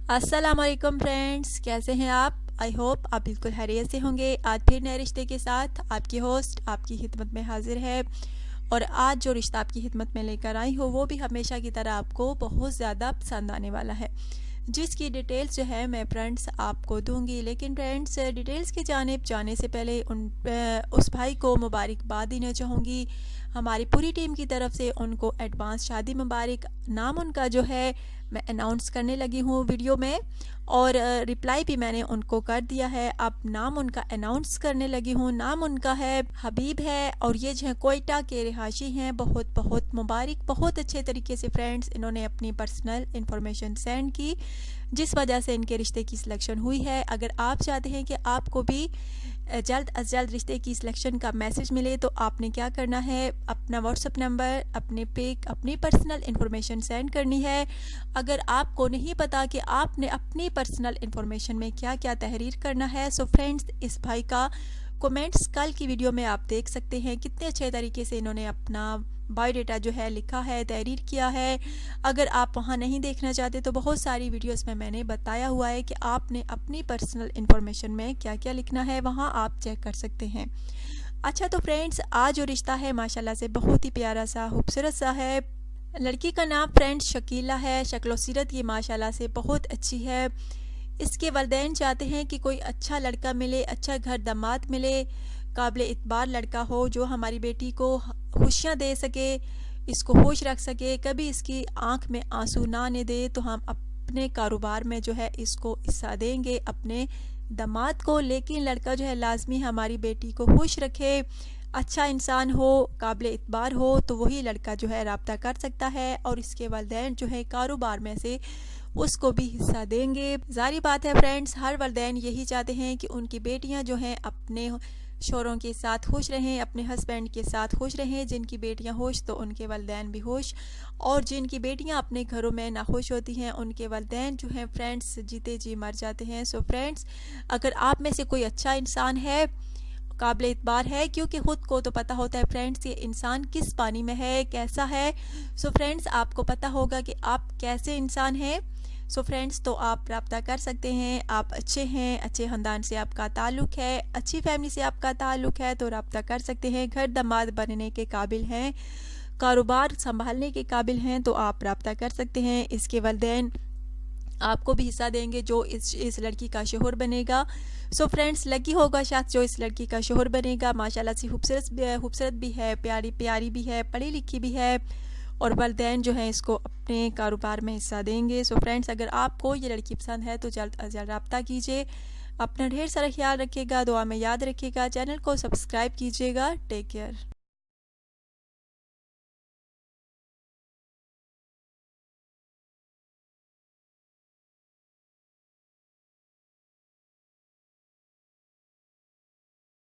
अस्सलाम वालेकुम फ्रेंड्स, कैसे हैं आप? आई होप आप बिल्कुल खैरियत से होंगे। आज फिर नए रिश्ते के साथ आपकी होस्ट आपकी खिदमत में हाजिर है। और आज जो रिश्ता आपकी खिदमत में लेकर आई हूँ वो भी हमेशा की तरह आपको बहुत ज़्यादा पसंद आने वाला है, जिसकी डिटेल्स जो है मैं फ्रेंड्स आपको दूंगी। लेकिन फ्रेंड्स, डिटेल्स की जानिब जाने से पहले उस भाई को मुबारकबाद देना चाहूँगी। हमारी पूरी टीम की तरफ से उनको एडवांस शादी मुबारक। नाम उनका जो है मैं अनाउंस करने लगी हूँ वीडियो में, और रिप्लाई भी मैंने उनको कर दिया है। अब नाम उनका अनाउंस करने लगी हूँ। नाम उनका है हबीब है, और ये जो है कोयटा के रिहायशी हैं। बहुत बहुत मुबारक, बहुत अच्छे तरीके से फ्रेंड्स इन्होंने अपनी पर्सनल इंफॉर्मेशन सेंड की, जिस वजह से इनके रिश्ते की सिलेक्शन हुई है। अगर आप चाहते हैं कि आपको भी जल्द अज जल्द रिश्ते की सिलेक्शन का मैसेज मिले तो आपने क्या करना है, अपना व्हाट्सअप नंबर, अपने पिक, अपनी पर्सनल इन्फॉर्मेशन सेंड करनी है। अगर आपको नहीं पता कि आपने अपनी पर्सनल इन्फॉर्मेशन में क्या क्या तहरीर करना है, सो फ्रेंड्स इस भाई का कमेंट्स कल की वीडियो में आप देख सकते हैं कितने अच्छे तरीके से इन्होंने अपना बायोडाटा जो है लिखा है, तहरीर किया है। अगर आप वहाँ नहीं देखना चाहते तो बहुत सारी वीडियोस में मैंने बताया हुआ है कि आपने अपनी पर्सनल इन्फॉर्मेशन में क्या क्या लिखना है, वहाँ आप चेक कर सकते हैं। अच्छा, तो फ्रेंड्स आज जो रिश्ता है माशाल्लाह से बहुत ही प्यारा सा, खूबसूरत सा है। लड़की का नाम फ्रेंड्स शकीला है। शक्ल सीरत ये माशाल्लाह से बहुत अच्छी है। इसके वालिदैन चाहते हैं कि कोई अच्छा लड़का मिले, अच्छा घर दामाद मिले, काबिल इतबार लड़का हो जो हमारी बेटी को खुशियाँ दे सके, इसको खुश रख सके, कभी इसकी आंख में आंसू ना आने दे। तो हम अपने कारोबार में जो है इसको हिस्सा देंगे अपने दामाद को। लेकिन लड़का जो है लाजमी हमारी बेटी को खुश रखे, अच्छा इंसान हो, काबिल इतबार हो, तो वही लड़का जो है रब्ता कर सकता है। और इसके वालिदैन जो है कारोबार में से उसको भी हिस्सा देंगे। जारी बात है फ्रेंड्स, हर वालिदैन यही चाहते हैं कि उनकी बेटियां जो हैं अपने शोहरों के साथ खुश रहें, अपने हस्बैंड के साथ खुश रहें। जिनकी बेटियां खुश तो उनके वालिदैन भी खुश, और जिनकी बेटियां अपने घरों में नाखुश होती हैं उनके वालिदैन जो हैं फ्रेंड्स जीते जी मर जाते हैं। सो फ्रेंड्स, अगर आप में से कोई अच्छा इंसान है, काबिल इतबार है, क्योंकि ख़ुद को तो पता होता है फ्रेंड्स ये इंसान किस पानी में है, कैसा है। सो फ्रेंड्स, आपको पता होगा कि आप कैसे इंसान हैं। सो फ्रेंड्स, तो आप रब्ता कर सकते हैं। आप अच्छे हैं, अच्छे ख़ानदान से आपका ताल्लुक़ है, अच्छी फैमिली से आपका ताल्लुक़ है, तो रब्ता कर सकते हैं। घर दामाद बनने के काबिल हैं, कारोबार संभालने के काबिल हैं, तो आप रब्ता कर सकते हैं। इसके वालिदैन आपको भी हिस्सा देंगे जो इस लड़की का शोहर बनेगा। सो फ्रेंड्स, लगी होगा शख्स जो इस लड़की का शोहर बनेगा माशाल्लाह से खूबसूरत भी है, प्यारी प्यारी भी है, पढ़ी लिखी भी है, और वालिदैन जो है इसको अपने कारोबार में हिस्सा देंगे। सो फ्रेंड्स, अगर आपको ये लड़की पसंद है तो जल्द अज जल्द रब्ता कीजिए। अपना ढेर सारा ख्याल रखिएगा, दुआ में याद रखिएगा, चैनल को सब्सक्राइब कीजिएगा। Take care.